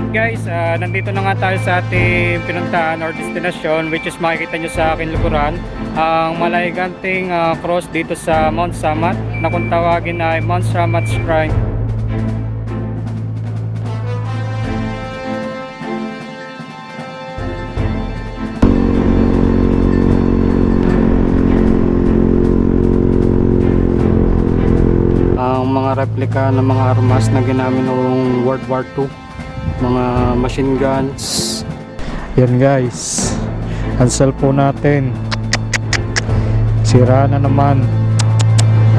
Alright guys, nandito na nga tayo sa ating pinuntahan or destination, which is makikita nyo sa akin lukuran ang malahiganting cross dito sa Mount Samat na kung tawagin ay Mount Samat Shrine. Ang mga replika ng mga armas na ginamit noong World War II, mga machine guns. Yan guys, ang cellphone natin sira na naman,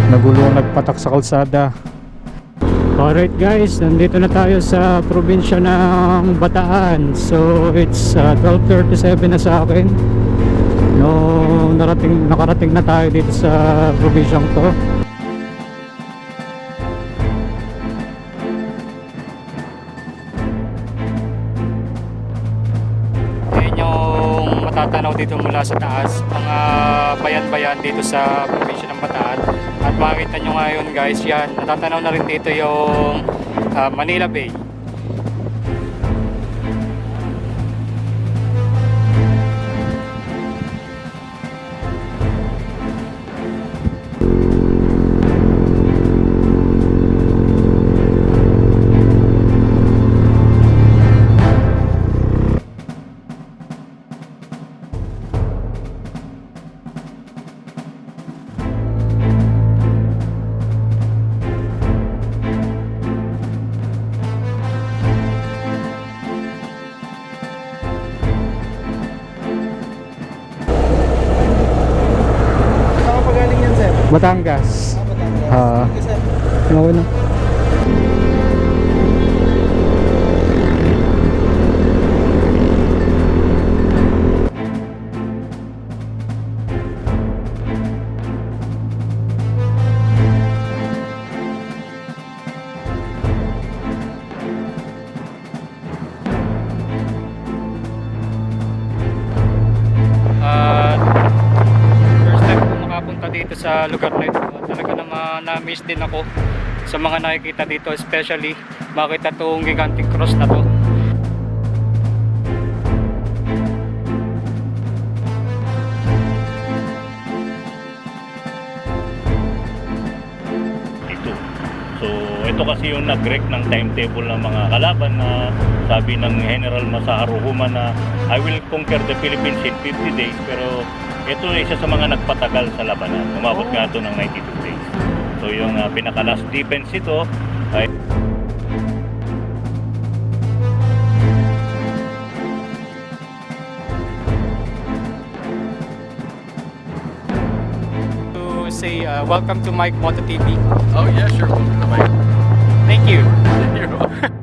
nagulong, nagpatak sa kalsada. Alright guys, nandito na tayo sa probinsya ng Bataan. So it's 12:37 na sa akin. No, nakarating na tayo dito sa probinsyang to. Matatanaw dito mula sa taas, mga bayan-bayan dito sa probinsya ng Bataan. At makikita nyo ngayon guys, yan, natatanaw na rin dito yung Manila Bay. Batangas. Batangas. Okay na. Dito sa lugar na ito, talaga naman na-miss din ako sa mga nakikita dito, especially makita itong gigantic cross na to. So ito kasi yung nag-break ng timetable ng mga kalaban na sabi ng General Masaharu Huma na I will conquer the Philippines in 50 days, pero ito isa sa mga nagpatagal sa labanan. Umabot nga ito ng 92 days. So yung pinaka-last defense ito ay To say welcome to Mike Moto TV. Oh yeah, sure. Welcome to Mike. Thank you. You're welcome.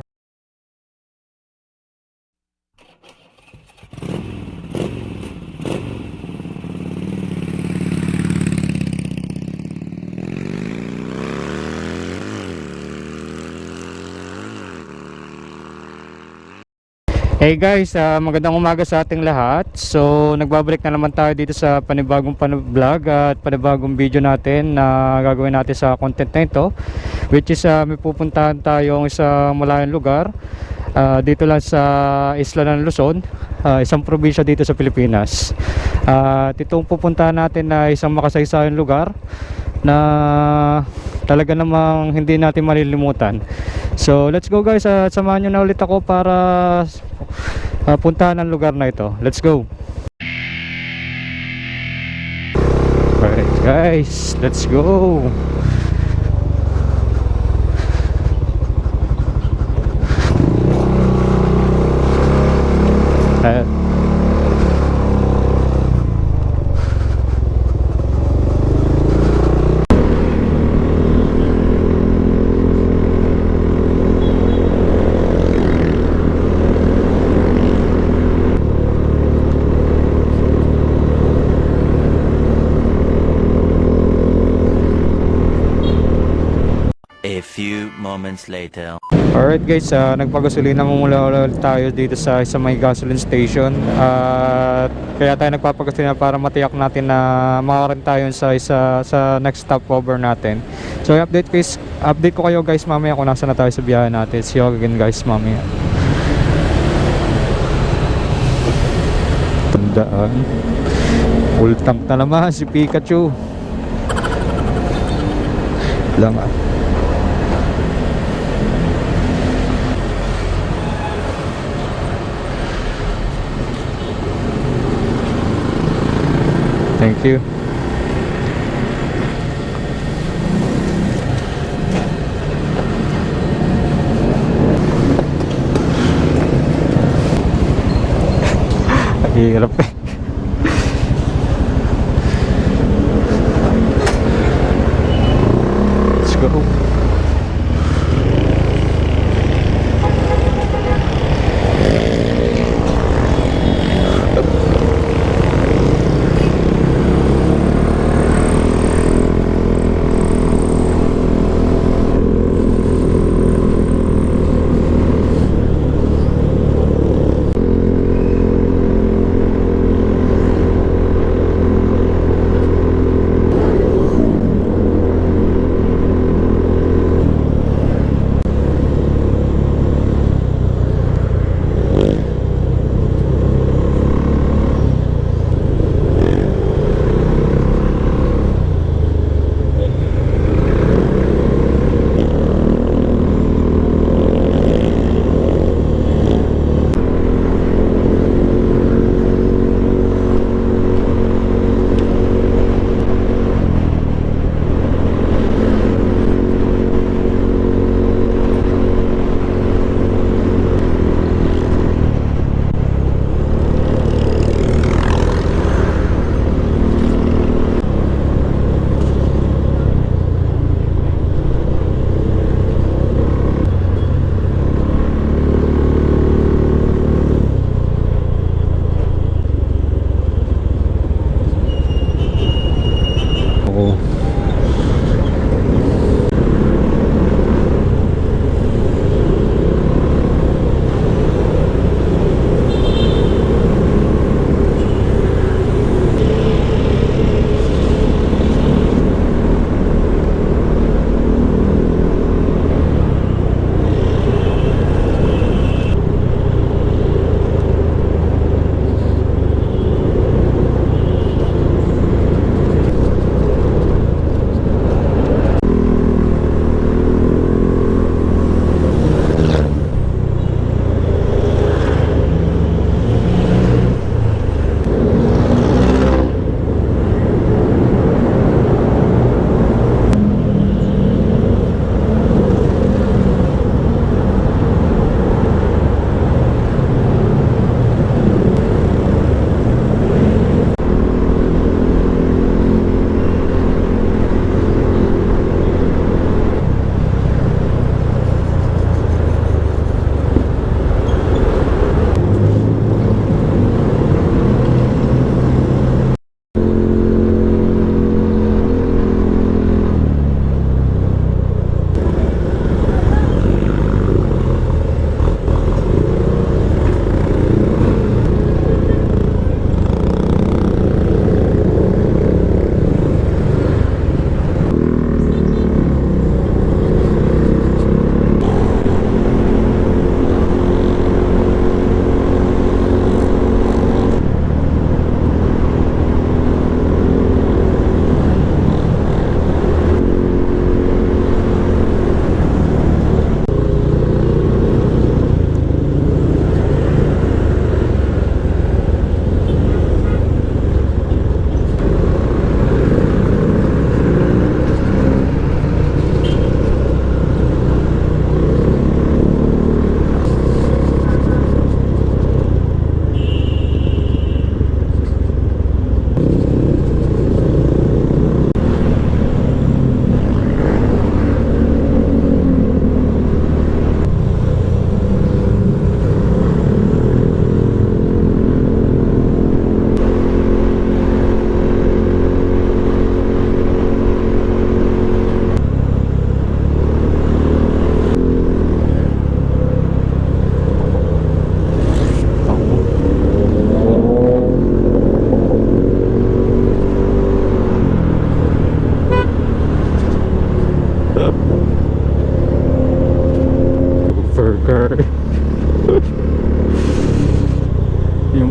Hey guys, magandang umaga sa ating lahat. So nagbabalik na naman tayo dito sa panibagong vlog at panibagong video natin na gagawin natin sa content na ito, which is may pupuntahan tayong isang malayong lugar dito lang sa isla ng Luzon, isang probinsya dito sa Pilipinas. At itong pupuntahan natin na isang makasaysayang lugar na talaga namang hindi natin malilimutan. So let's go guys, at samahan nyo na ulit ako para puntahan ang lugar na ito. Let's go. Alright guys, let's go. A few moments later. Alright guys, nagpagasolina muna ulit tayo dito sa isang may gasoline station. At kaya tayo nagpapagasolina para matiyak natin na makaroon tayo sa next stopover natin. So update ko kayo guys mamaya kung nasa na tayo sa biyahe natin. See you again guys mamaya. daan. Full tank na naman si Pikachu. Lang ah. Thank you. Hirap eh. Let's go.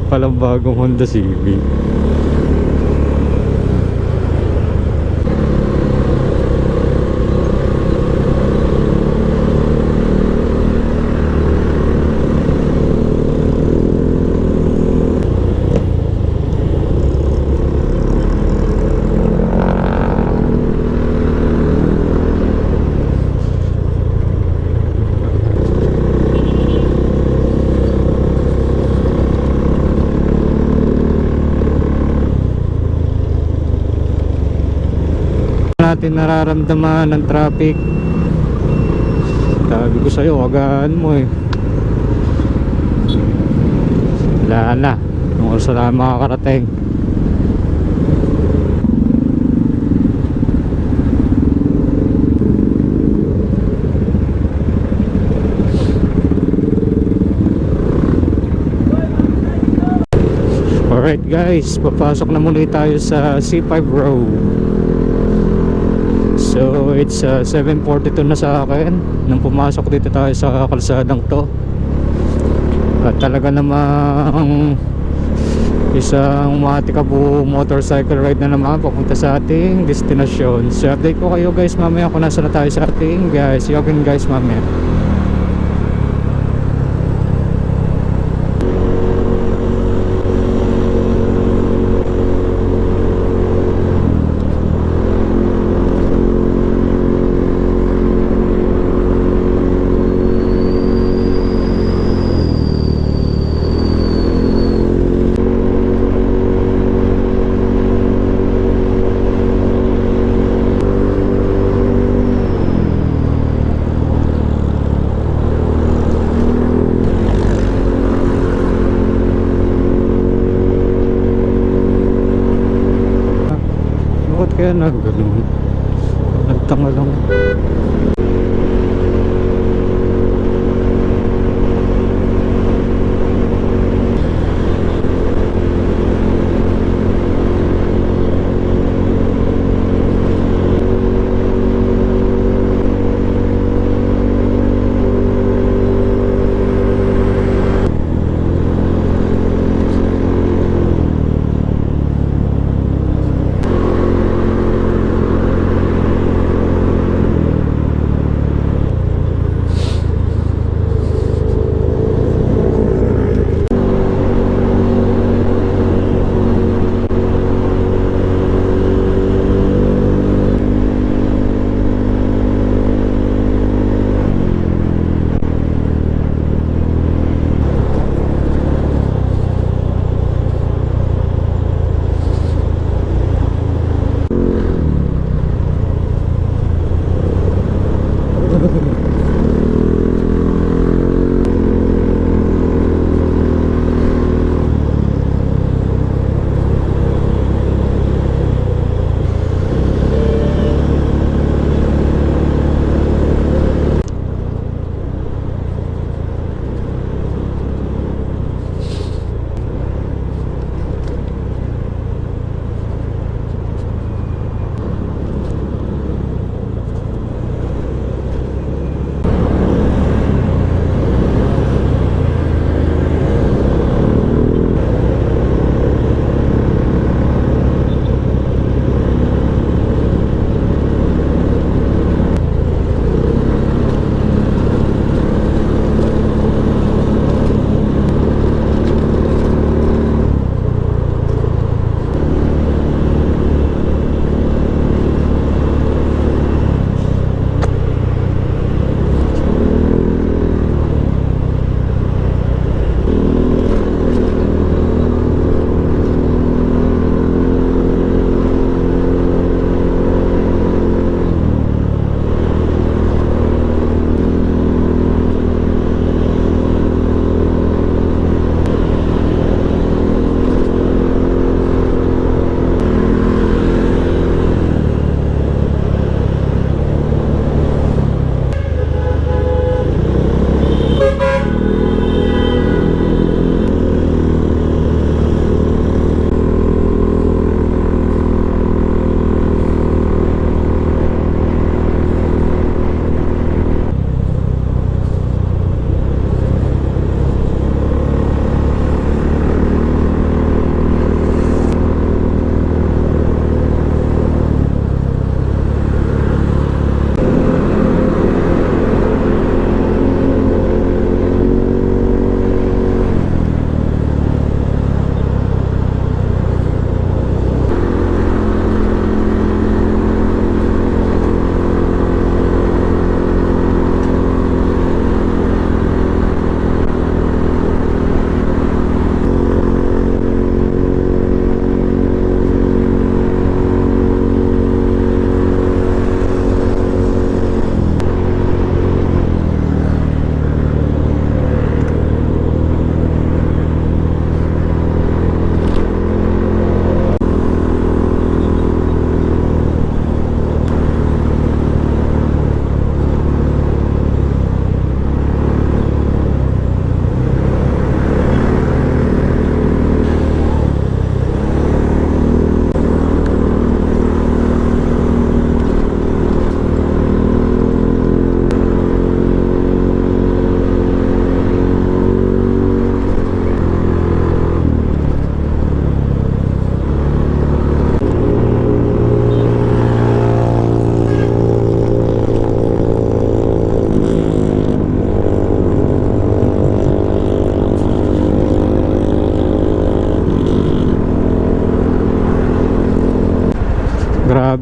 palang bagong Honda Civic. Natin nararamdaman ng traffic. Sabi ko sa'yo, wagaan mo eh. Wala na. Nung oras na makakarating. Alright guys, papasok na muli tayo sa C5 row. So it's 7:42 na sa akin nung pumasok dito tayo sa kalsadang to. At talaga namang isang matikabu motorcycle ride na naman papunta sa ating destinasyon. So update ko kayo guys mamaya kung nasa na tayo sa ating guys. See you again guys mamaya. Bakit kaya na ganun? Nagtanga lang.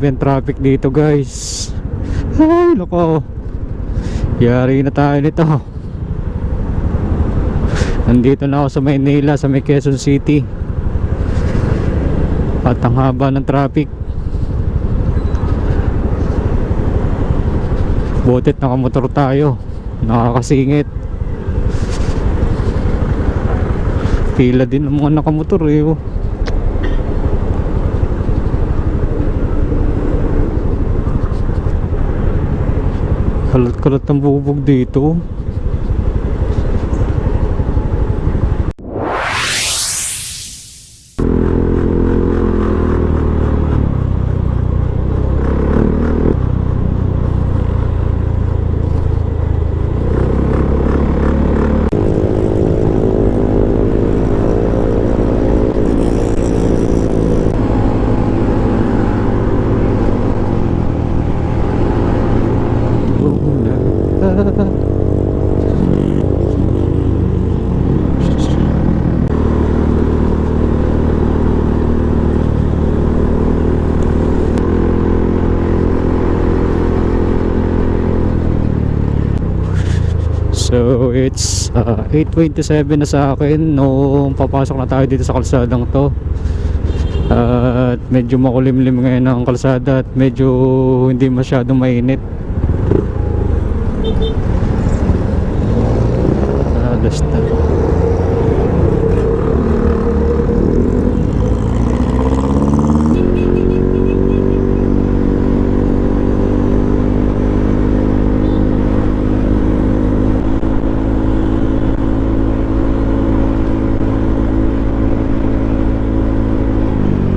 Grabe ang traffic dito guys. Ay loko, yari na tayo nito. Nandito na ako sa Maynila, sa may Quezon City. At ang haba ng traffic. Butit nakamotor tayo, nakakasingit. Pila din ang mga nakamotor eh. Kalat-kalat ng bubog dito. So it's 8:27 na sa akin nung papasok na tayo dito sa kalsadang to. At medyo makulimlim ngayon ang kalsada at medyo hindi masyadong mainit. Basta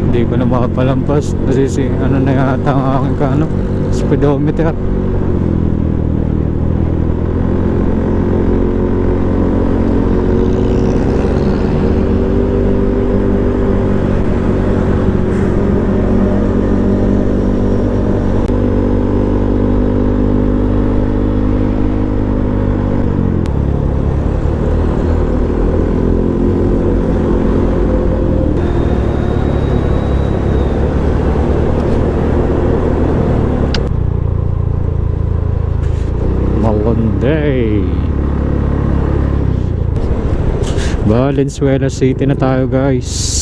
hindi ko na makapalampas kasi ano na yata ang aking speedometer. Malonday, Valenzuela City na tayo guys.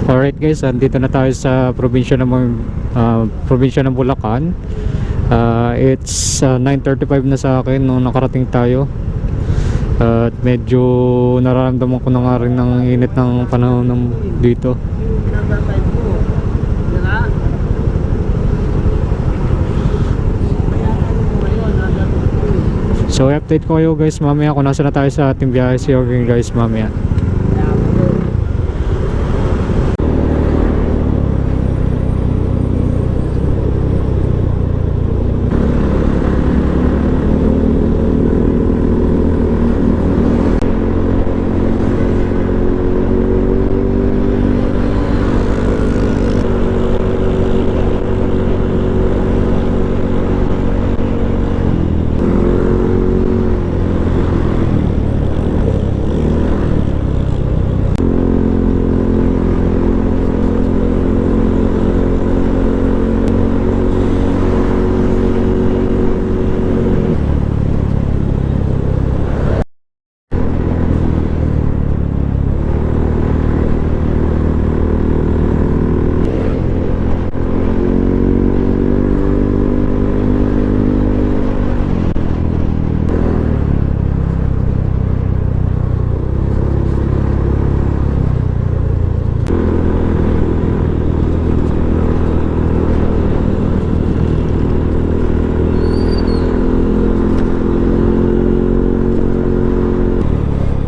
Alright guys, andito na tayo sa probinsya ng Bulacan. It's 9:35 na sa akin nung nakarating tayo. At medyo nararamdaman ko na nga rin ng init ng panahon dito. So i-update ko kayo guys mamaya kung nasa na tayo sa ating biyahe. See you again guys mamaya.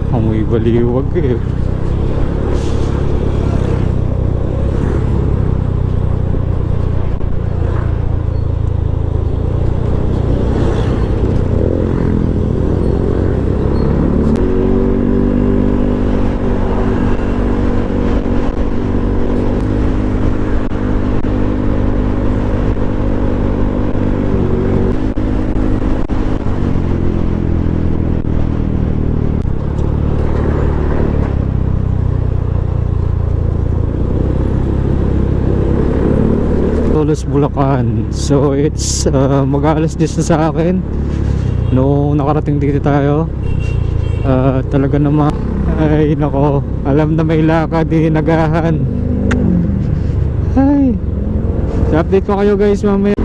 Amoy baliwag eh. Tolos Bulacan. So it's mag-aalas 10 na sa akin nung nakarating dito tayo. Talaga naman ay nako, alam na may lakad din nagahan. Ay, update ko kayo guys mamaya.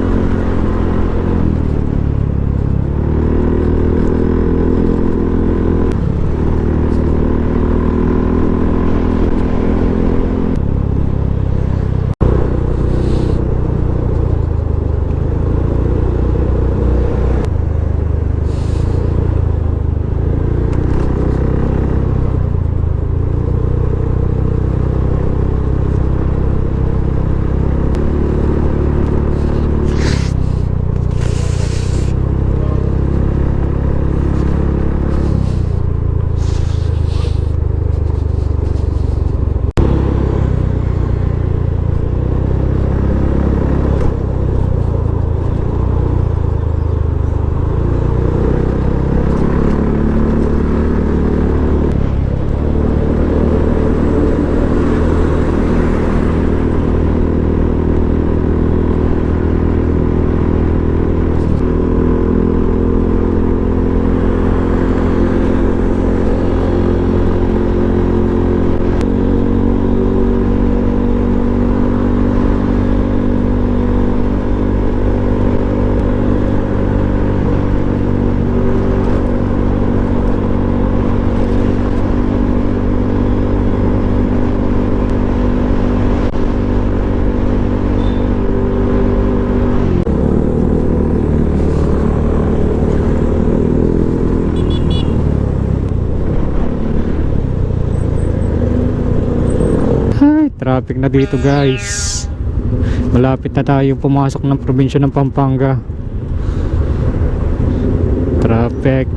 Traffic na dito guys. Malapit na tayo pumasok ng probinsya ng Pampanga. Traffic.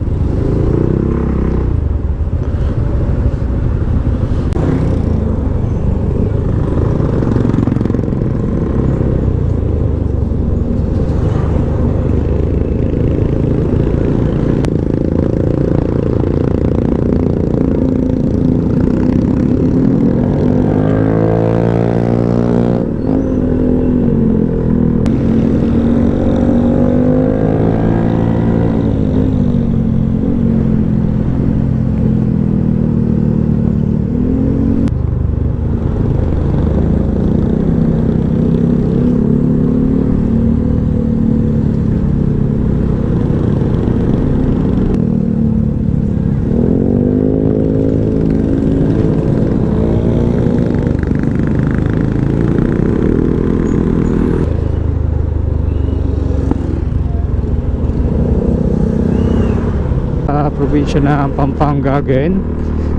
probinsya ng Pampanga again.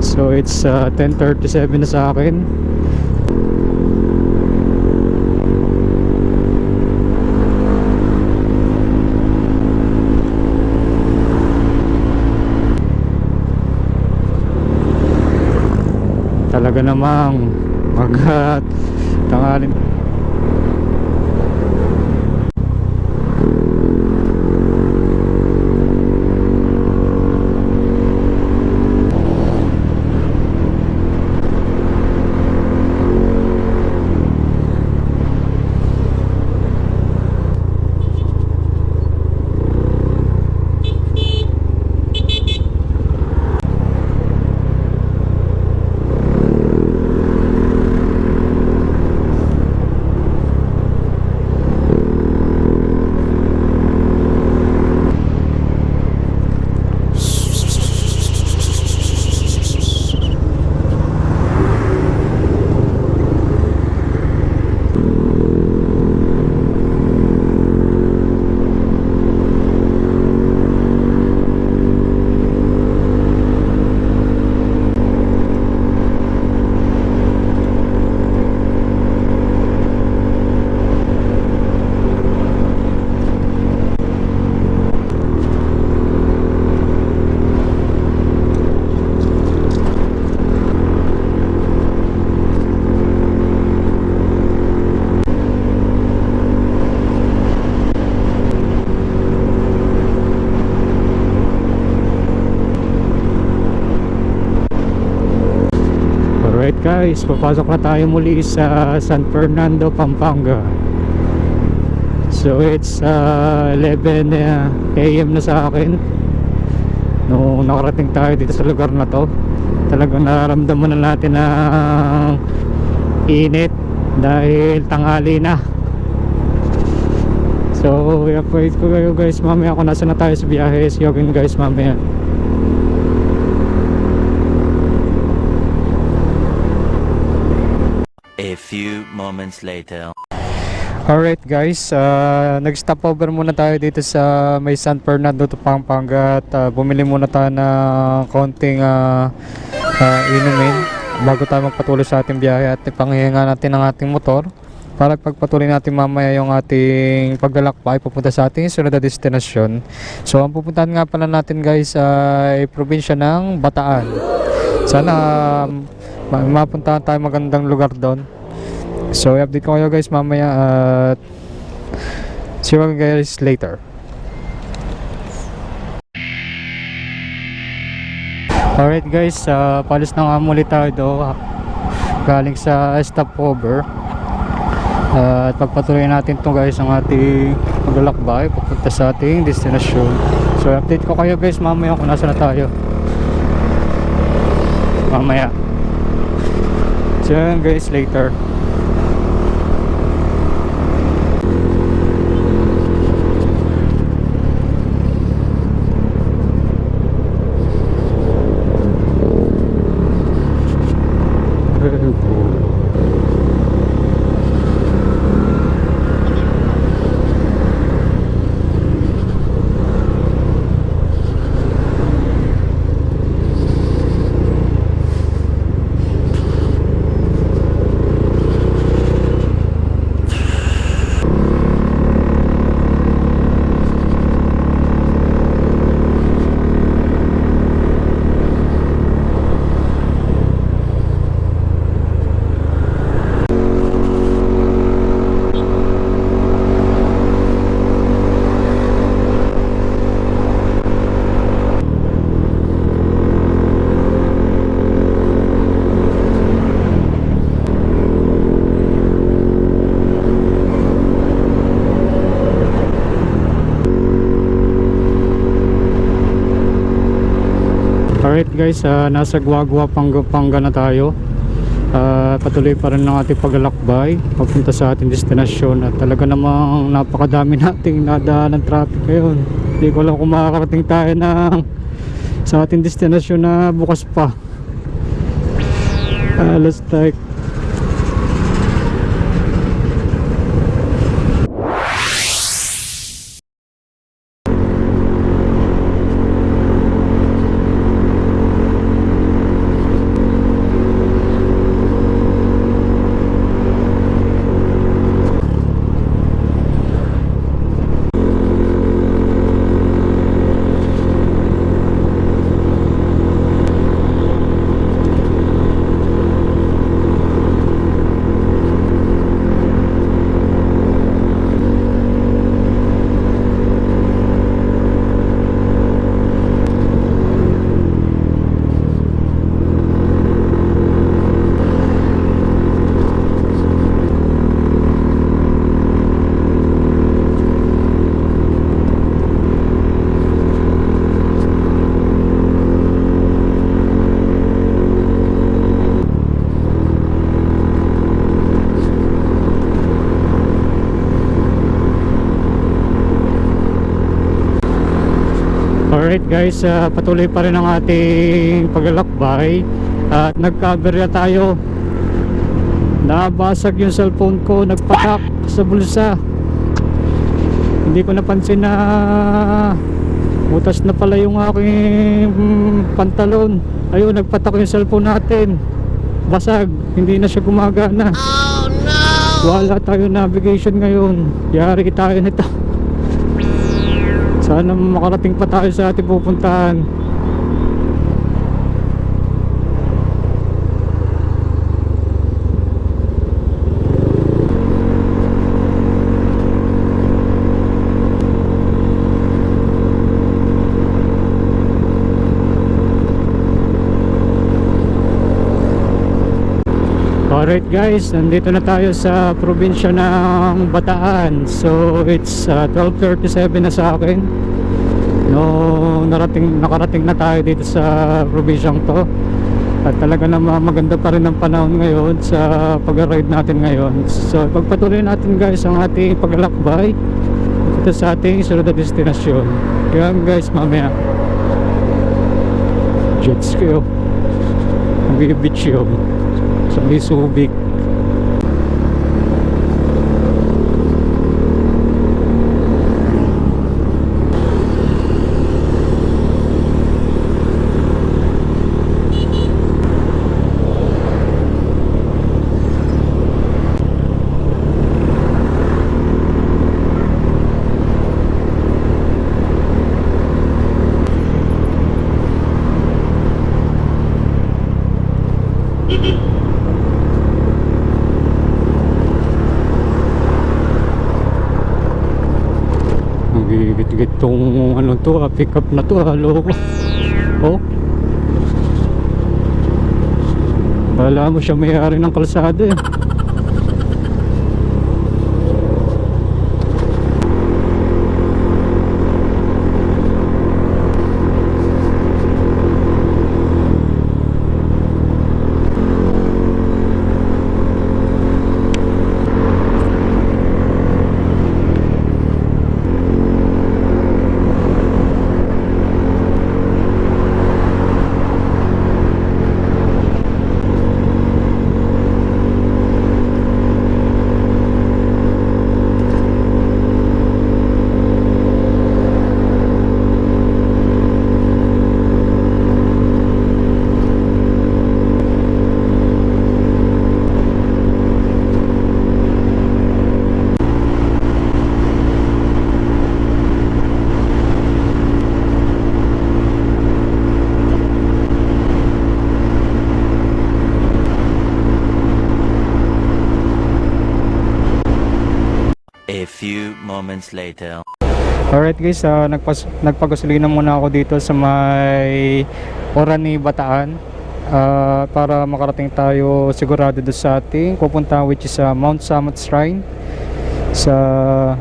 So it's 10:37 na sa akin. Talaga namang tangalin. Alright guys, papasok na tayo muli sa San Fernando, Pampanga. So it's 11 AM na sa akin nung nakarating tayo dito sa lugar na to. Talagang nararamdaman na natin ang init dahil tanghali na. So i-update ko kayo guys mamaya kung nasa na tayo sa biyahe. See you again guys mamaya. A few moments later. Alright guys, nag-stop over muna tayo dito sa may San Fernando to Pampanga at bumili muna tayo ng konting inumin bago tayo magpatuloy sa ating biyahe at ipanghihinga natin ang ating motor para pagpatuloy natin mamaya yung ating paglalakbay papunta sa ating sunod na destinasyon. So ang pupuntahan nga pala natin guys ay probinsya ng Bataan. Sana mapuntahan tayo magandang lugar doon. So i-update ko kayo guys mamaya at see you guys later. Alright guys, palis na nga muli tayo do galing sa stopover at pagpatuloy natin to guys ang ating maglalakbay papunta sa ating destinasyon. So i-update ko kayo guys mamaya kung nasa na tayo mamaya. See you guys later. Alright guys, nasa Guagua, Pampanga na tayo. Patuloy pa rin ang ating paglalakbay papunta sa ating destinasyon at talaga namang napakadami nating nadaan ng traffic ngayon. Hindi ko alam kung makakarating tayo sa ating destinasyon na bukas pa. Let's take Alright guys, patuloy pa rin ang ating paglalakbay at nagka-aberya tayo. Nabasag yung cellphone ko, nagpatak sa bulsa. Hindi ko napansin na butas na pala yung aking pantalon. Ayun, nagpatak yung cellphone natin. Basag, hindi na siya gumagana. Oh no! Wala tayo navigation ngayon. Yari tayo nito. Sana makarating pa tayo sa ating pupuntahan. Alright guys, nandito na tayo sa probinsya ng Bataan. So it's 12:37 na sa akin. No, nakarating na tayo dito sa probinsyang to. At talaga naman maganda pa rin ang panahon ngayon sa pag-ride natin ngayon. So pagpatuloy natin guys ang ating paglalakbay dito sa ating sunod na destinasyon. Kaya guys, mamaya jet ski oh. Beach yun sa may Subic. Gigit-git tong ano to, pick up na to, loko. Oh. Wala mo siya may-ari ng kalsada eh. A few moments later. Alright guys, nagpagasolina muna ako dito sa may Orani, Bataan, para makarating tayo sigurado doon sa ating pupuntahan, which is Mount Samat Shrine sa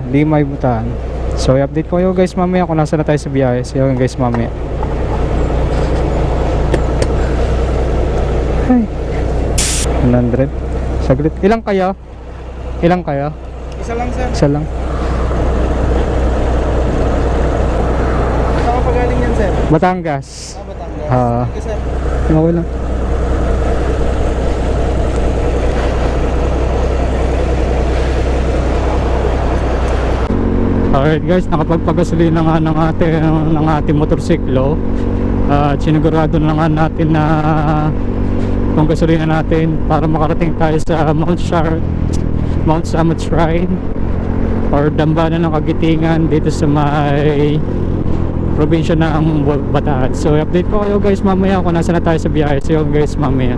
Limay, Bataan. So i-update ko kayo guys mamaya kung nasa na tayo sa biyahe. See you guys mamaya. Ay, 100 saglit. Ilang kayo? Isa lang sir. Isa lang. Saan ka pa galing yan sir? Batangas. Batangas. Okay sir. Okay lang. Alright guys, nakapagpagasolina nga ng ating motorsiklo. At sinigurado na nga natin na kung gasolina natin para makarating tayo sa Mount Samat Shrine or Dambana ng Kagitingan dito sa may probinsya ng Bataan. So update ko kayo guys mamaya kung nasa na tayo sa biyahe. See you guys mamaya.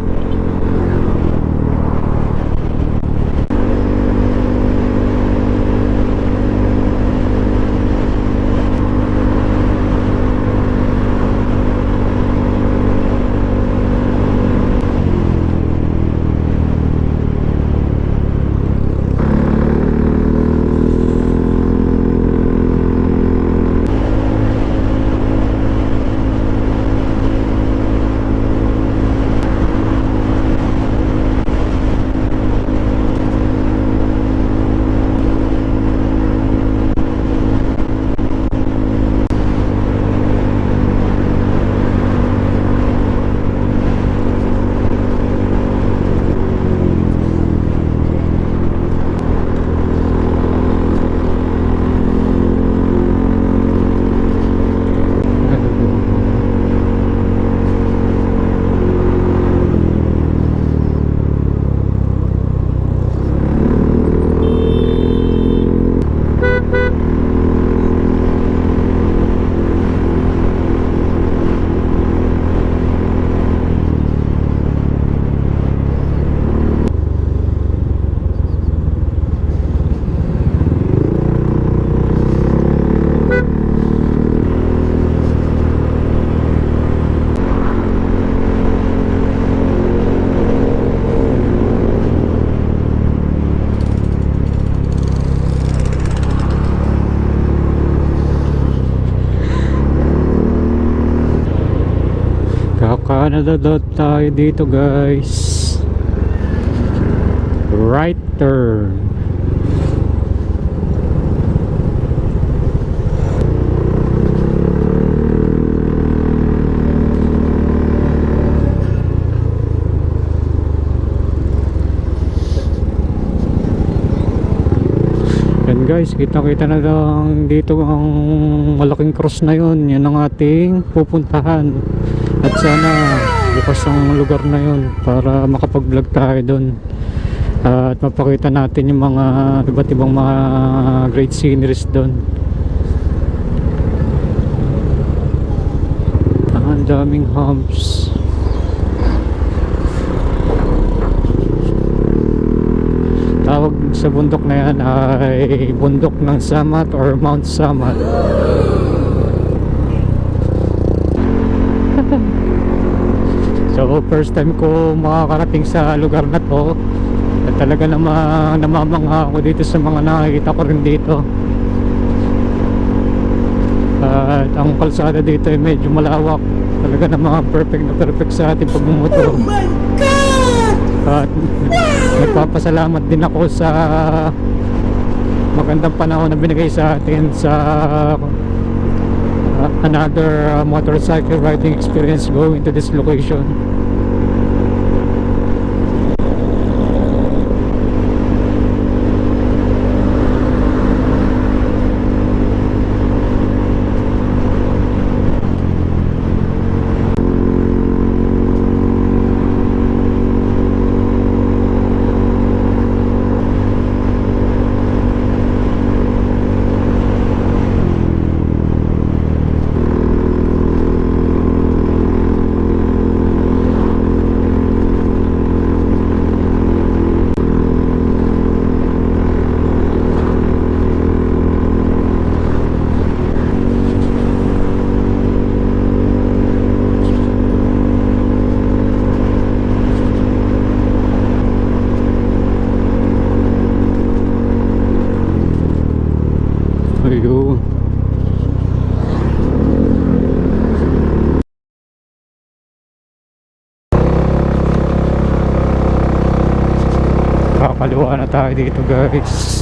Nadadot tayo dito guys. Right turn. Yan guys, kita-kita na lang dito ang malaking cross na yun. Yan ang ating pupuntahan. At sana bukas ang lugar na yun para makapag-vlog tayo doon. At mapakita natin yung mga iba't ibang mga great sceneries doon. Ang daming humps. Tawag sa bundok na yan ay bundok ng Samat or Mount Samat. So first time ko makakarating sa lugar na to. At talaga namamangha ako dito sa mga nakikita ko rin dito. At ang kalsada dito ay medyo malawak. Talaga namang perfect sa ating pagmumotor. Oh my God! At nagpapasalamat din ako sa magandang panahon na binigay sa atin sa another motorcycle riding experience going to this location. Ayun. Kakaliwa na tayo dito guys.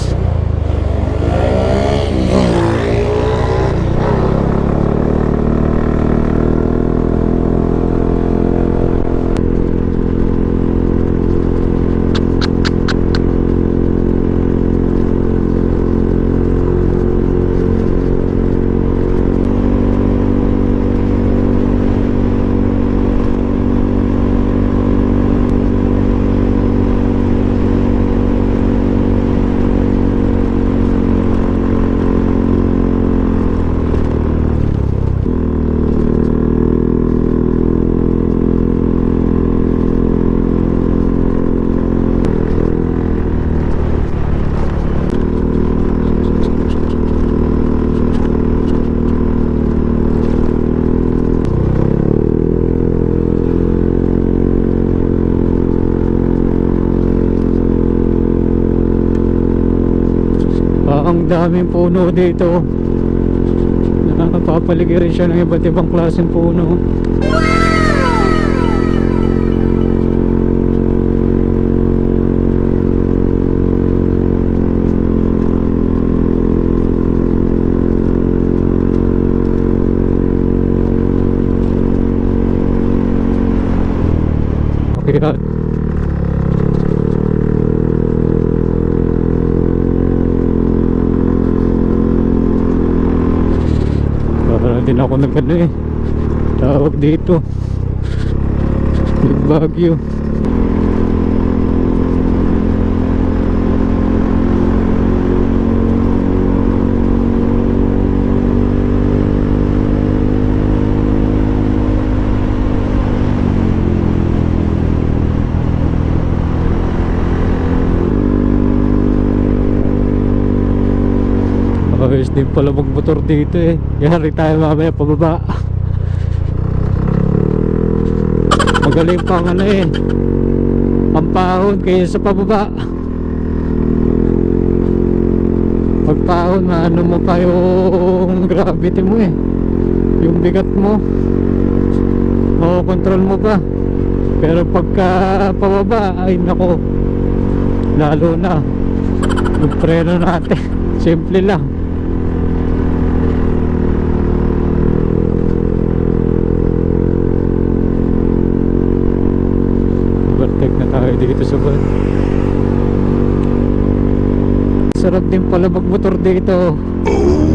Ang daming puno dito. Nakapapaligiran siya ng iba't ibang klaseng puno. Kaya din ako nagkano tawag dito Baguio. Ayos din pala magmotor dito Yari tayo mamaya pababa. Magaling pang ang pahon kaya sa pababa. Pagpahon ano mo pa yung gravity mo yung bigat mo. control mo pa. Pero pagka pababa, ay nako, lalo na yung preno natin. Simple lang. Overtake na tayo dito sa van. Sarap din pala magmotor dito. Wow.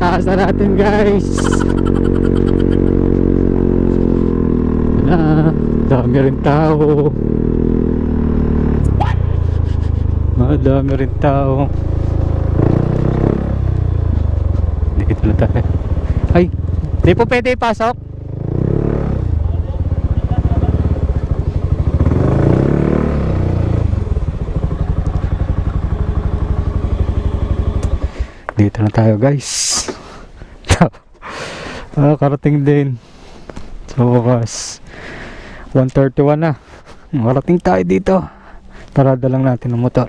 Taas na natin guys. Dami rin tao. Dami rin tao. Dito na tayo. Ay, di po pwede ipasok. Dito na tayo guys. Karating din sa wakas. 1:31 na. Karating tayo dito. Parada lang natin ang motor.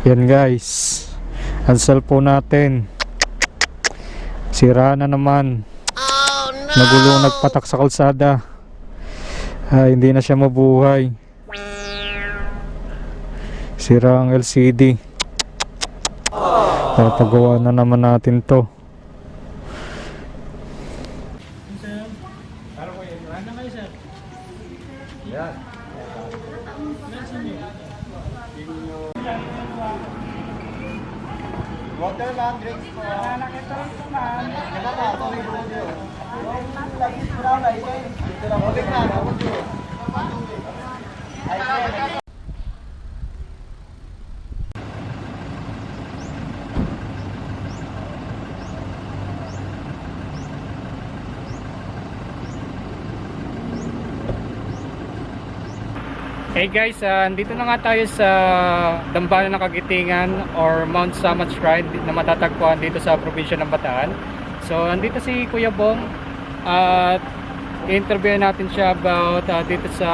Yan guys, ang cellphone natin sira na naman. Nagulong, nagpatak sa kalsada. Hindi na siya mabuhay. Sira ang LCD. Papagawa na naman natin to. Water lang, drinks po. Nakita lang po, ma'am. Kaya na, sorry po. Lagi brown na ito. Dito lang. Okay na, ako po. Hey guys, andito na nga tayo sa Dambana ng Kagitingan or Mount Samat Shrine na matatagpuan dito sa probinsya ng Bataan. So andito si Kuya Bong at i-interview natin siya about dito sa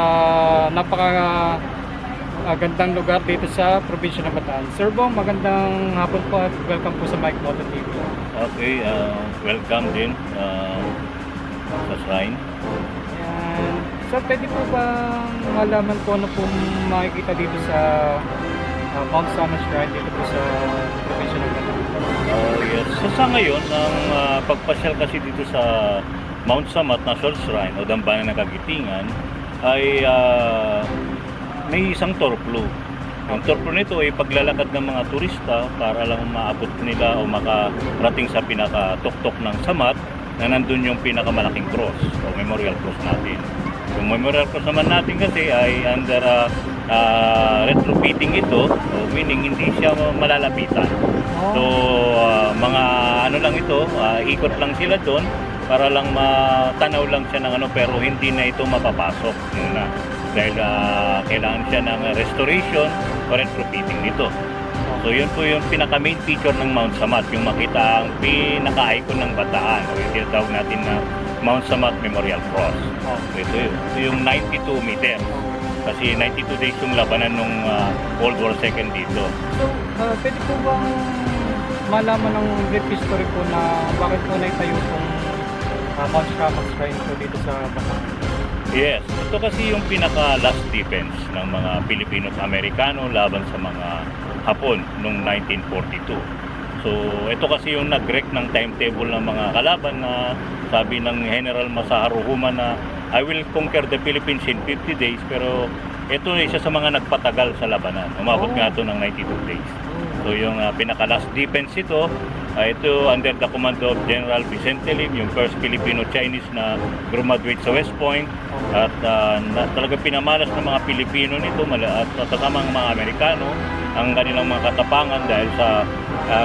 napaka gandang lugar dito sa probinsya ng Bataan. Sir Bong, magandang hapon po at welcome po sa Mike Moto TV. Okay, welcome din sa shrine. Ayan. So pwede po bang malaman po ano po makikita dito sa Mount Samat Shrine dito po sa probinsya ng Bataan? Yes. So sa ngayon, ang pagpasyal kasi dito sa Mount Samat National Shrine o Dambana ng Kagitingan ay may isang torplo. Ang torplo nito ay paglalakad ng mga turista para lang maabot nila o makarating sa pinaka-tuktok ng Samat na nandun yung pinakamalaking cross o memorial cross natin. Yung memorial cross naman natin kasi ay under retrofitting ito, meaning hindi siya malalapitan. So mga ano lang ito, ikot lang sila doon para lang matanaw lang siya ng ano, pero hindi na ito mapapasok muna dahil kailangan siya ng restoration o retrofitting nito. So yun po yung pinaka main feature ng Mount Samat, yung makita ang pinaka-icon ng Bataan o yung tinatawag natin na Mount Samat Memorial Cross. Ito yung 92 meter. Kasi 92 days yung labanan nung World War II dito. So, pwede po bang malaman ng brief history po na bakit po naitayo itong Mount Shamak Shrine po dito sa Bataan? Yes, ito kasi yung pinaka-last defense ng mga Pilipino at Amerikano laban sa mga Hapon noong 1942. So, ito kasi yung nag-wreck ng timetable ng mga kalaban na sabi ng General Masaharu Huma na I will conquer the Philippines in 50 days, pero ito isa sa mga nagpatagal sa labanan. Umabot nga ito ng 92 days. So, yung pinaka-last defense ito under the command of General Vicente Lim, yung first Filipino-Chinese na graduate sa West Point, at talagang pinamalas ng mga Pilipino nito at kasama ng mga Amerikano ang kanilang mga katapangan dahil sa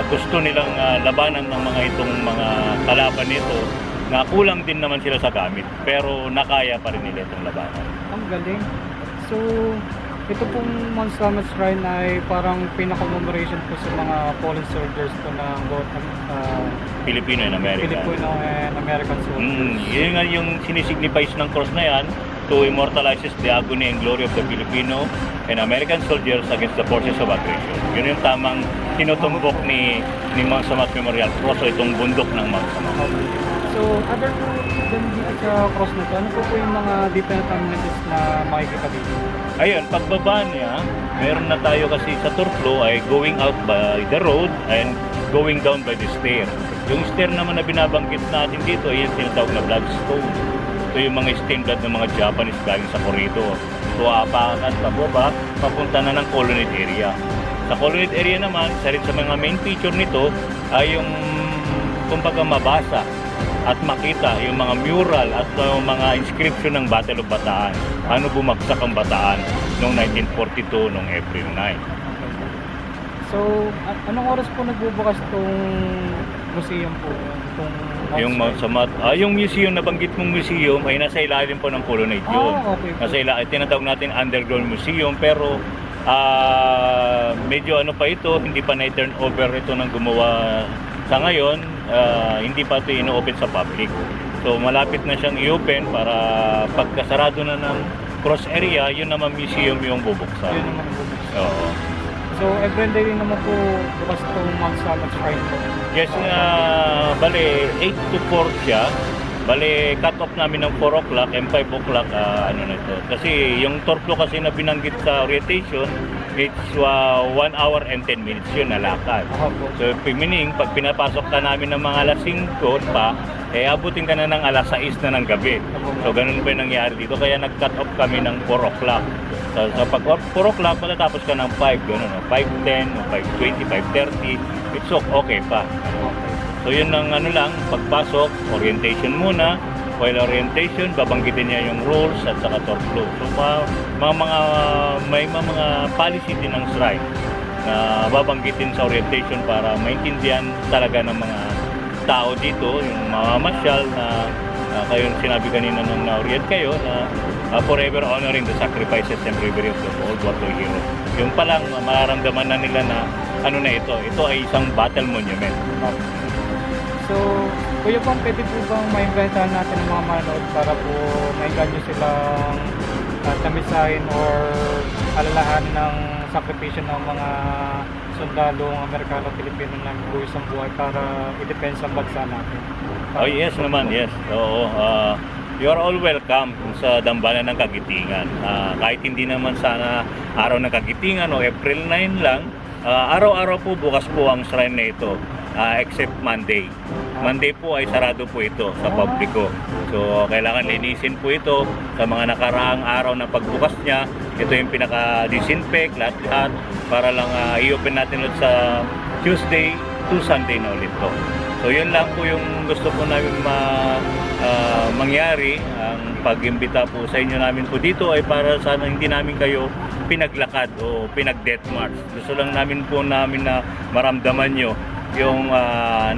gusto nilang labanan ng mga itong mga kalaban nito na kulang din naman sila sa gamit, pero nakaya pa rin nila itong labanan. Ang galing. So, ito pong Mount Shamak Shrine ay parang pinaka-commemoration po sa mga fallen soldiers po ng both Filipino and American. Filipino and American soldiers. Yun nga yung sinisignifies ng cross na yan to immortalizes the agony and glory of the Filipino and American soldiers against the forces of aggression. Yun yung tamang tinutumbok ni Mount Shamak Memorial Cross o itong bundok ng Mount Shamak. So, other po dun dito sa cross na to, ano po yung mga different amenities na makikita dito? Ayun, pagbaba niya, meron na tayo kasi sa tour flow ay going out by the road and going down by the stair. Yung stair naman na binabanggit natin dito ay yung tinatawag na bloodstone. Ito yung mga stained blood ng mga Japanese galing sa corridor. So, apakan at pababa, papunta na ng colonnade area. Sa colonnade area naman, isa rin sa mga main feature nito ay yung kumbaga mabasa at makita yung mga mural at mga inscription ng Battle of Bataan. Ano bumagsak ang Bataan noong 1942, noong April 9. So, anong oras po nagbubukas itong museum po? Yung museum na banggit mong museum ay nasa ilalim po ng colonnade yun. Okay po. Nasa ilalim, tinatawag natin underground museum, pero medyo ano pa ito, hindi pa na-turn over ito ng gumawa sa ngayon, hindi pa ito ino-open sa public. So malapit na siyang i-open para pagkasarado na ng cross area, yun naman museum yung bubuksan. Yun naman bubuksan. Oo. So every day rin naman po bukas itong Mount Shamak Shrine po? Yes, bale 8 to 4 siya. Bale, cut off namin ng 4 o'clock and 5 o'clock, ano na ito. Kasi yung tour flow kasi na binanggit sa orientation, it's 1 hour and 10 minutes yun na lakad. So, meaning, pag pinapasok ka namin ng mga alas 5 pa, abutin ka na ng alas 6 na ng gabi. So, ganun pa yung nangyari dito. Kaya nag-cut off kami ng 4 o'clock. So, pag 4 o'clock, matatapos ka ng 5, gano'n, 5:10, 5:20, 5:30, it's okay pa. So yun ang ano lang, pagpasok, orientation muna. While orientation, babanggitin niya yung rules at saka tour flow. So may mga policy din ng shrine na babanggitin sa orientation para maintindihan talaga ng mga tao dito, yung mamamasyal na kayo sinabi kanina nung na-orient kayo na forever honoring the sacrifices and bravery of the World War II heroes. Yung palang mararamdaman na nila na ano na ito ay isang battle monument. So, Kuya Pong, pwede po bang ma-inventahan natin ng mga manood para po maiganyo silang tamisahin or alalahan ng sakripisyo ng mga sundalong Amerikano-Pilipino na buwis ang buhay para i-depensa ang bansa natin? Oh yes naman, yes. Oo. You are all welcome sa Dambanan ng Kagitingan. Kahit hindi naman sana araw ng Kagitingan o April 9 lang, araw-araw po bukas po ang shrine na ito. Except Monday. Monday po ay sarado po ito sa publiko. So kailangan linisin po ito sa mga nakaraang araw na pagbukas niya. Ito yung pinaka-disinfect lahat para lang i-open natin ulit sa Tuesday to Sunday na ulit to. So yun lang po yung gusto po namin mangyari. Ang pag-imbita po sa inyo namin po dito ay para sana hindi namin kayo pinaglakad o pinag-death march. Gusto lang namin na maramdaman nyo yung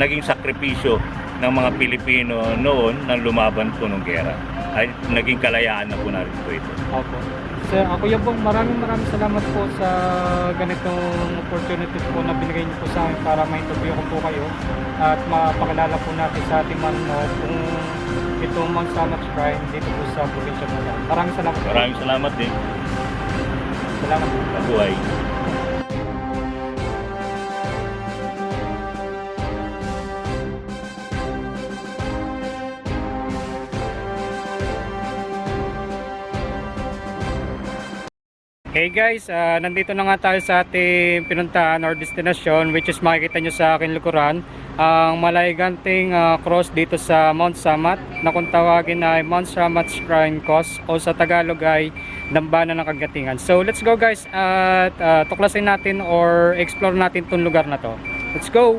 naging sakripisyo ng mga Pilipino noon nang lumaban po ng gera. Ay naging kalayaan na po natin po ito. Opo. Sir, Kuya Bong, maraming salamat po sa ganitong opportunity po na binigay niyo po sa amin para ma-interview ko po kayo at mapakilala po natin sa ating manonood kung itong Mount Shamak Shrine dito po sa probinsya mo. Maraming salamat po. Maraming salamat din. Salamat. Mabuhay. Hey guys, nandito na nga tayo sa ating pinuntahan or destination, which is makikita nyo sa akin likuran ang malayiganting cross dito sa Mount Samat na kung tawagin ay Mount Samat Shrine Cross o sa Tagalog ay Dambana ng Kagatingan. So let's go guys at tuklasin natin or explore natin tong lugar na to. Let's go!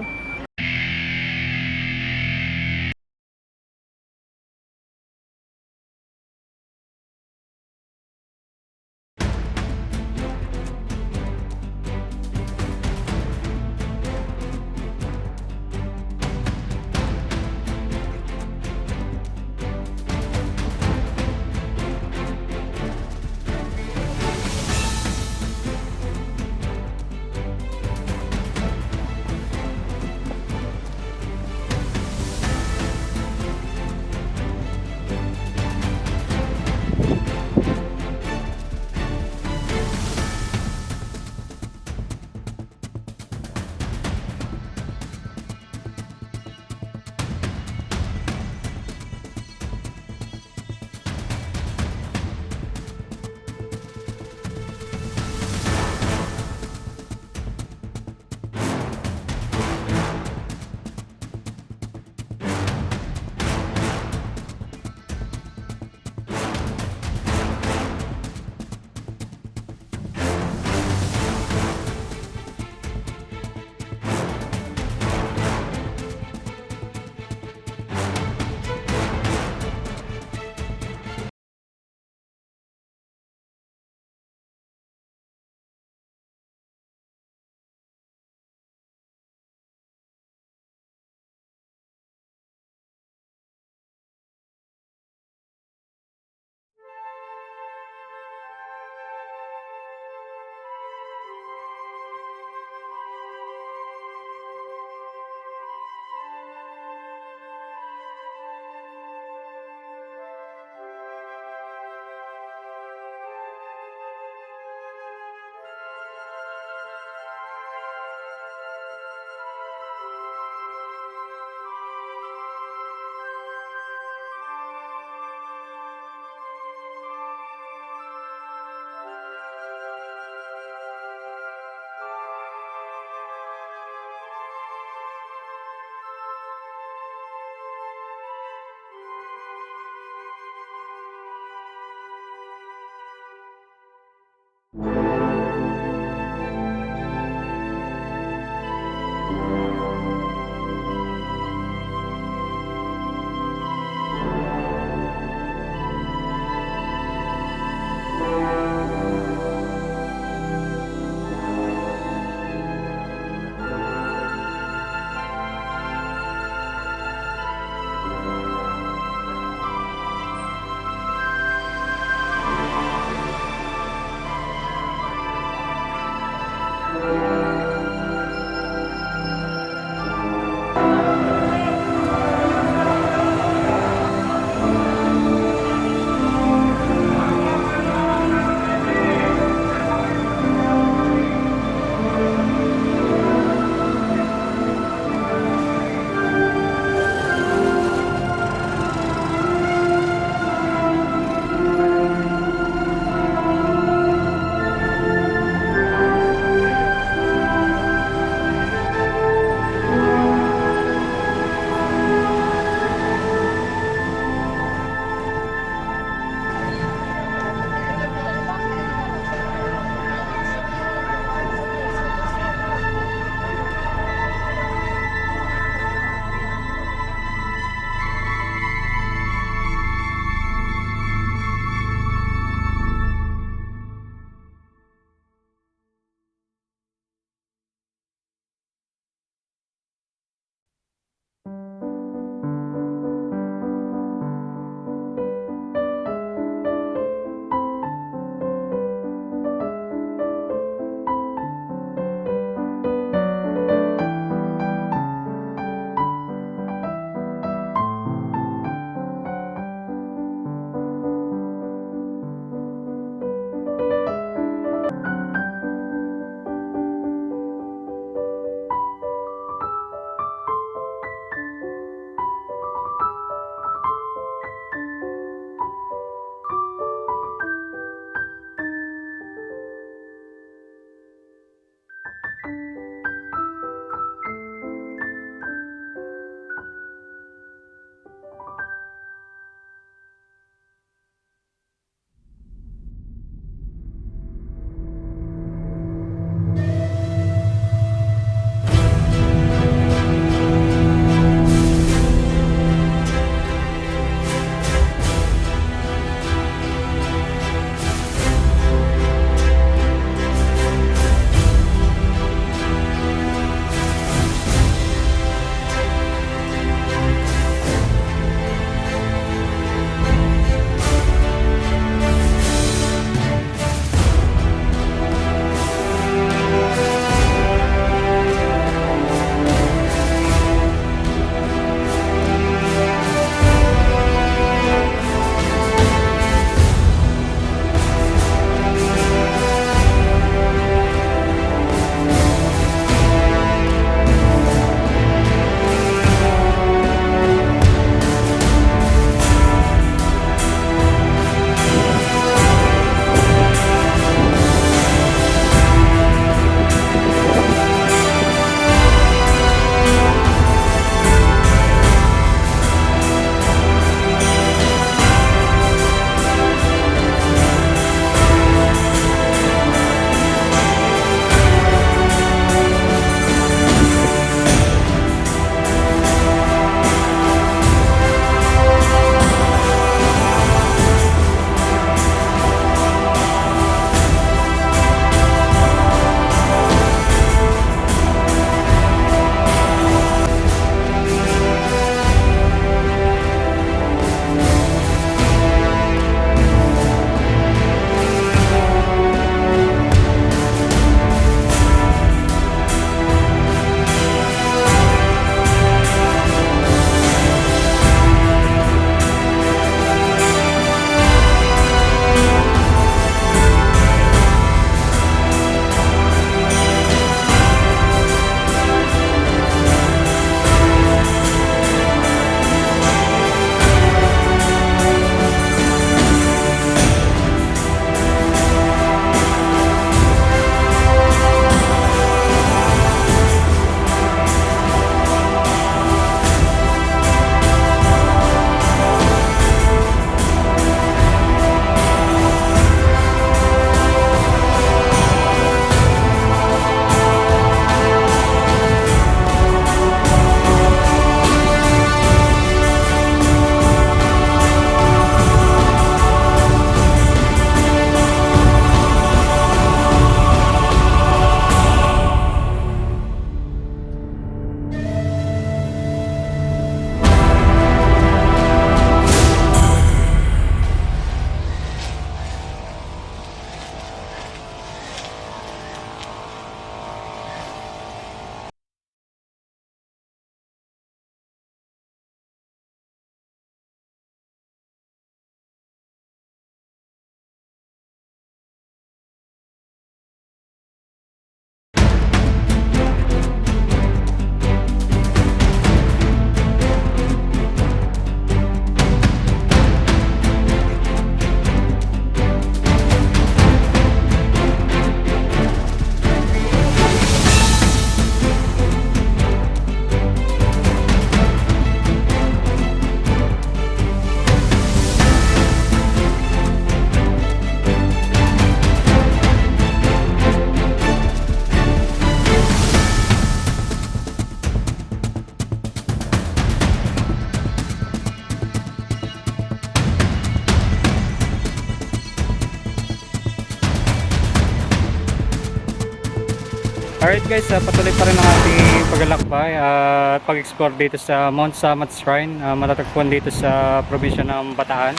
Alright guys, patuloy pa rin ang ating paglalakbay at pag-explore dito sa Mount Samat Shrine. Matatagpuan dito sa probinsya ng Bataan.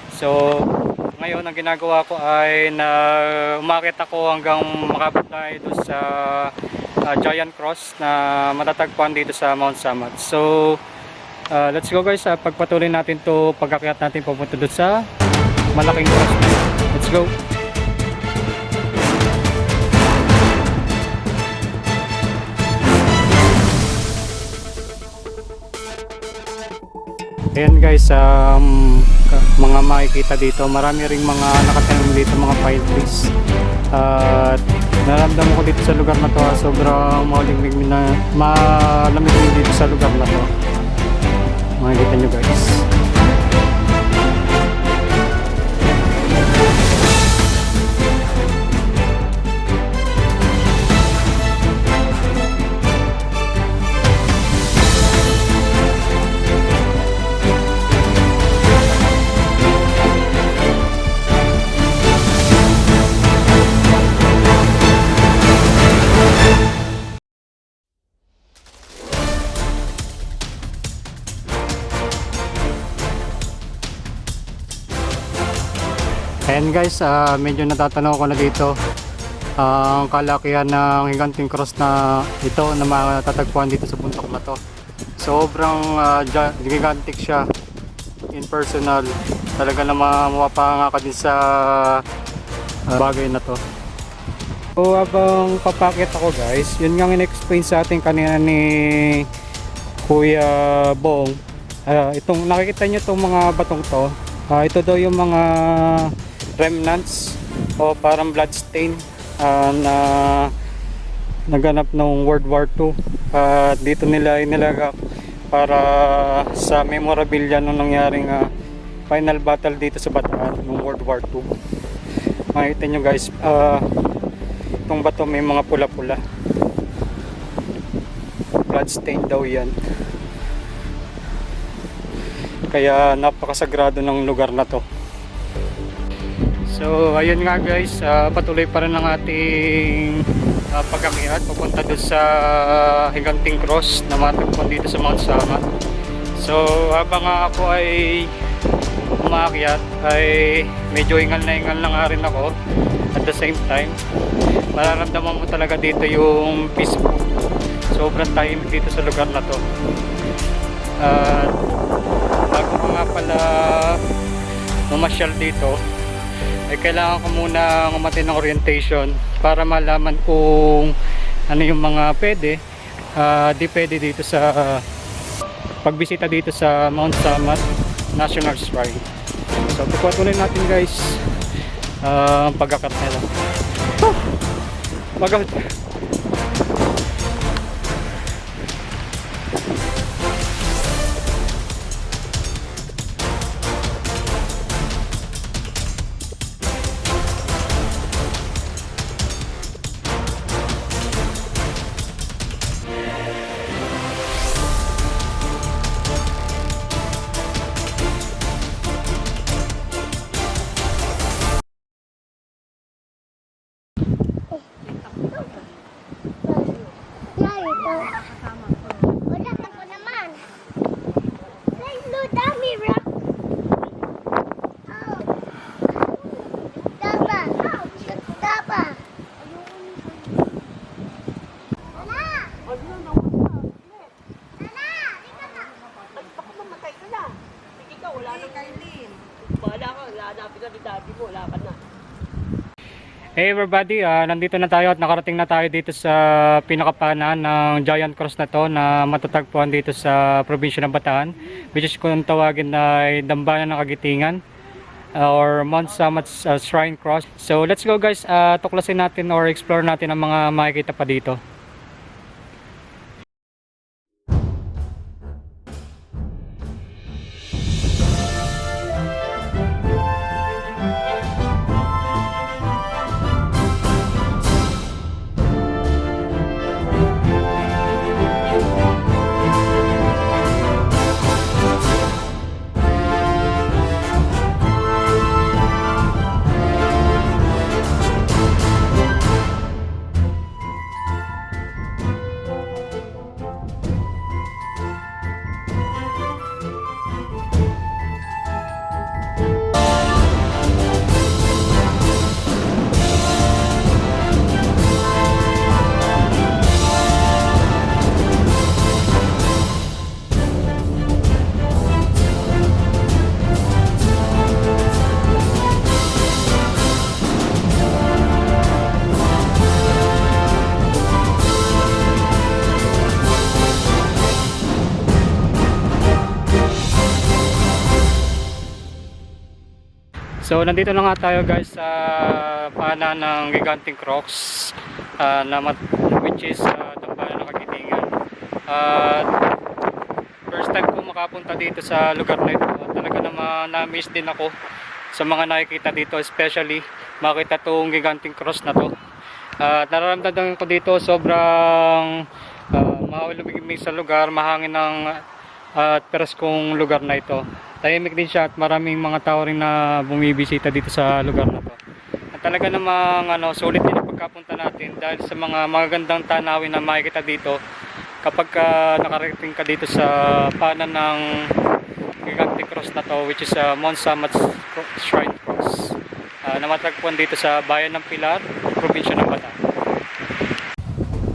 So ngayon ang ginagawa ko ay umakit ako hanggang makabot tayo doon sa Giant Cross na matatagpuan dito sa Mount Samat. So let's go guys, pagpatuloy natin to pag-akyat natin papunta doon sa malaking cross na yun. Let's go! Ayan guys, mga makikita dito, marami ring mga nakatanim dito, mga pine trees. At naramdaman ko dito sa lugar na to, sobrang malamig din dito sa lugar na to. Makikita nyo guys. Ayan guys, medyo natatanaw ko na dito ang kalakihan ng Higanting Cross na ito na matatagpuan dito sa bundok na to. Sobrang gigantic siya in personal. Talaga na mapapanga ka din sa bagay na to. So habang papakit ako guys, yun nga in-explain sa atin kanina ni Kuya Bong. Itong nakikita nyo itong mga batong to, ito daw yung mga remnants o parang blood stain na naganap noong World War II. Dito nila inilagak para sa memorabilia nung nangyaring final battle dito sa Bataan noong World War II. Makikita nyo guys, itong bato may mga pula-pula, blood stain daw yan, kaya napakasagrado ng lugar na to. So ayun nga guys, patuloy pa rin ang ating pag-akyat papunta doon sa Higanting Cross na matagpuan dito sa Mount Samat. So habang ako ay umaakyat ay medyo ingal na nga rin ako. At the same time, mararamdaman mo talaga dito yung peaceful. Sobrang tahimik dito sa lugar na to. Bago ko nga pala mamasyal dito, ay kailangan ko muna umati ng orientation para malaman kung ano yung mga pwede, di pwede dito sa pagbisita dito sa Mount Samat National Shrine. So pagpatuloy natin guys ang pag-akyat nila. Magamit. Hey everybody, nandito na tayo at nakarating na tayo dito sa pinakapanan ng Giant Cross na to na matatagpuan dito sa probinsya ng Bataan, which is kung tawagin ay Dambana ng Kagitingan or Mount Samat Shrine Cross. So let's go guys, tuklasin natin or explore natin ang mga makikita pa dito. So nandito na nga tayo guys sa paanan ng Giganting Crocs which is Tambalan ng Kagitingan. First time ko makapunta dito sa lugar na ito. Talaga naman na-miss din ako sa mga nakikita dito, especially makita tong Giganting Cross na to. Nararamdaman ko dito sobrang maulumigmig sa lugar, mahangin ng pereskong lugar na ito. Tahimik din siya at maraming mga tao rin na bumibisita dito sa lugar na to. At talaga namang sulit din ang pagkapunta natin dahil sa mga magagandang tanawin na makikita dito kapag nakarating ka dito sa paanan ng Gigantic Cross na to, which is Mount Samat Shrine Cross na matagpuan dito sa bayan ng Pilar, probinsya ng Bataan.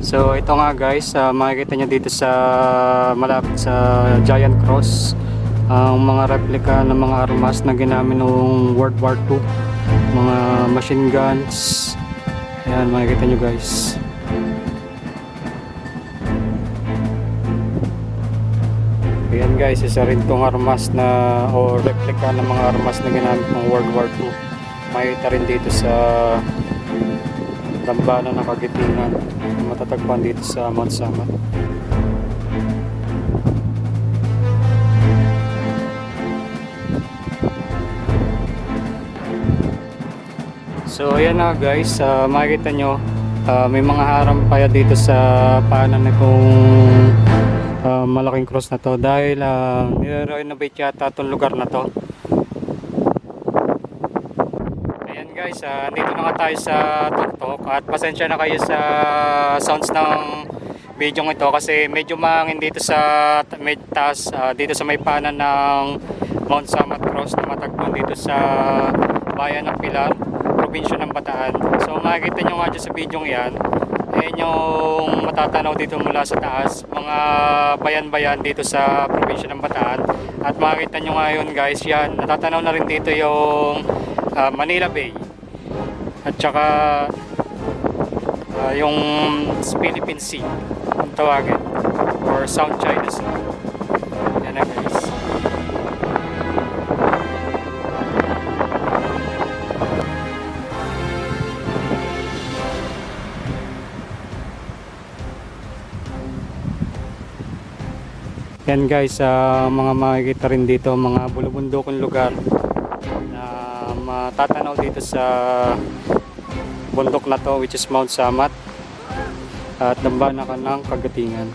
So ito nga guys, makikita nyo dito sa malapit sa Giant Cross ang mga replika ng mga armas na ginamit noong World War II, mga machine guns. Ayan, makikita nyo guys. Ayan guys, isa rin itong armas na o replika ng mga armas na ginamit ng World War II. Makikita rin dito sa Tambalan ng Kagitingan, matatagpuan dito sa Mount Samat. So ayan na guys, makikita nyo may mga harang pa dito sa paanan nitong malaking cross na to dahil nire-renovate yata itong lugar na to. Ayan guys, dito na nga tayo sa tuktok at pasensya na kayo sa sounds ng video ito kasi medyo mahangin dito sa may taas, dito sa may paanan ng Mount Samat Cross na matagpuan dito sa bayan ng Pilar, probinsya ng Bataan. So makikita nyo nga dyan sa video yan, ayan yung matatanaw dito mula sa taas, mga bayan-bayan dito sa probinsya ng Bataan. At makikita nyo ngayon guys, yan, natatanaw na rin dito yung Manila Bay at saka yung Philippine Sea ang tawagin, or South China Sea. Yan na guys. Yan guys, mga makikita rin dito mga bulubundokong lugar na matatanaw dito sa bundok na to, which is Mount Samat at Tambalan ng Kagitingan.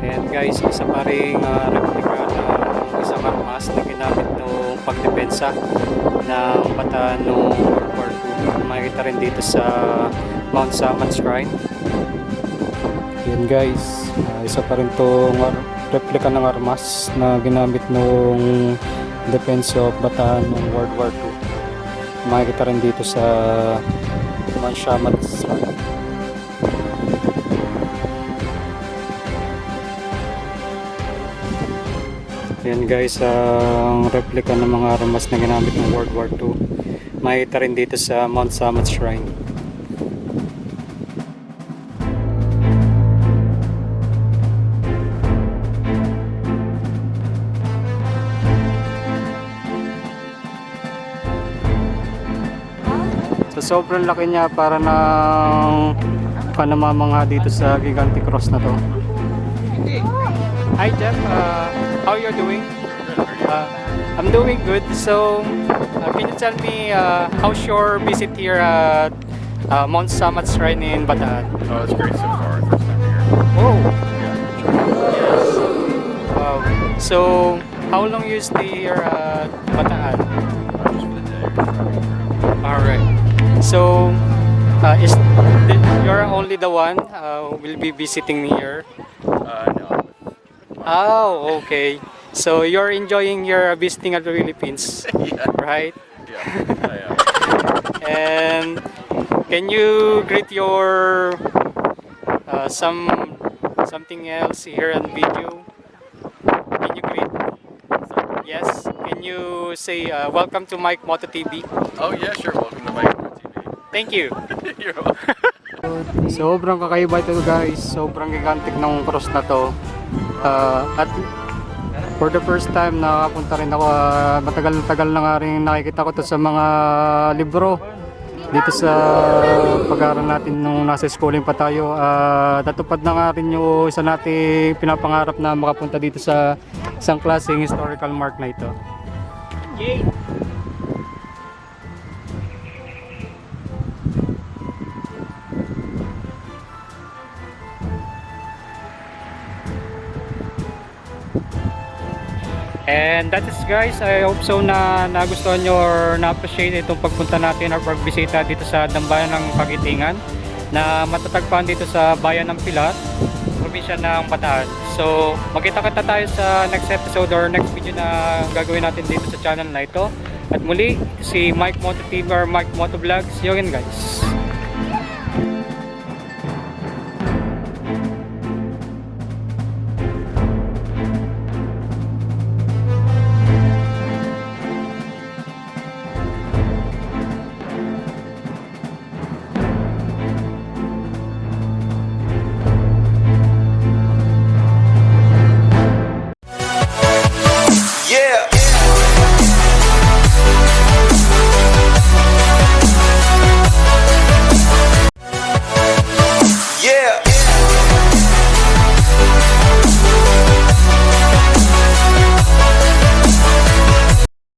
Ayan guys, isa pa ring replika ng isang armas na ginamit noong pagdepensa ng Bataan noong World War II. Makikita rin dito sa Mount Samat Shrine. Ayan guys, isa pa rin itong replika ng armas na ginamit noong defense of Bataan noong World War II. Makikita rin dito sa Mount Samat Shrine. Ayan guys, ang replika ng mga armas na ginamit ng World War II. Makikita rin dito sa Mount Samat Shrine. So sobrang laki niya, para ng panamamangha dito sa Gigantic Cross na to. Hi Jeff, how you're doing? I'm doing good. So can you tell me how's your visit here at Mount Samat Shrine in Bataan? Oh, it's great so far. First time here. Oh, Yes. wow. So how long you stay here at Bataan? Just for the day. Driving through. Alright. So you're only the one who will be visiting here? No. Oh, okay. So you're enjoying your visiting of the Philippines, Yeah. right? Yeah. I am. And can you greet your something else here on video? Can you greet? Yes. Can you say welcome to Mike Moto TV? Oh yeah, sure. Welcome to Mike TV. Thank you. You're welcome. Sobrang kakaiba ito guys. Sobrang gigantic ng cross na to. At for the first time nakapunta rin ako. Matagal na nga rin nakikita ko to sa mga libro. Dito sa pag-aaral natin nung nasa schooling pa tayo. Natupad na nga rin yung isa nating pinapangarap na makapunta dito sa isang klaseng historical mark na ito. Yay! And that is guys, I hope so na nagustuhan nyo or na-appreciate itong pagpunta natin or pagbisita dito sa Dambayan ng Kagitingan na matatagpuan dito sa Bayan ng Pilar, probinsya ng Bataan. So magkita-kita tayo sa next episode or next video na gagawin natin dito sa channel na ito. At muli, si Mike Moto TV or Mike Moto Vlog. See you again guys.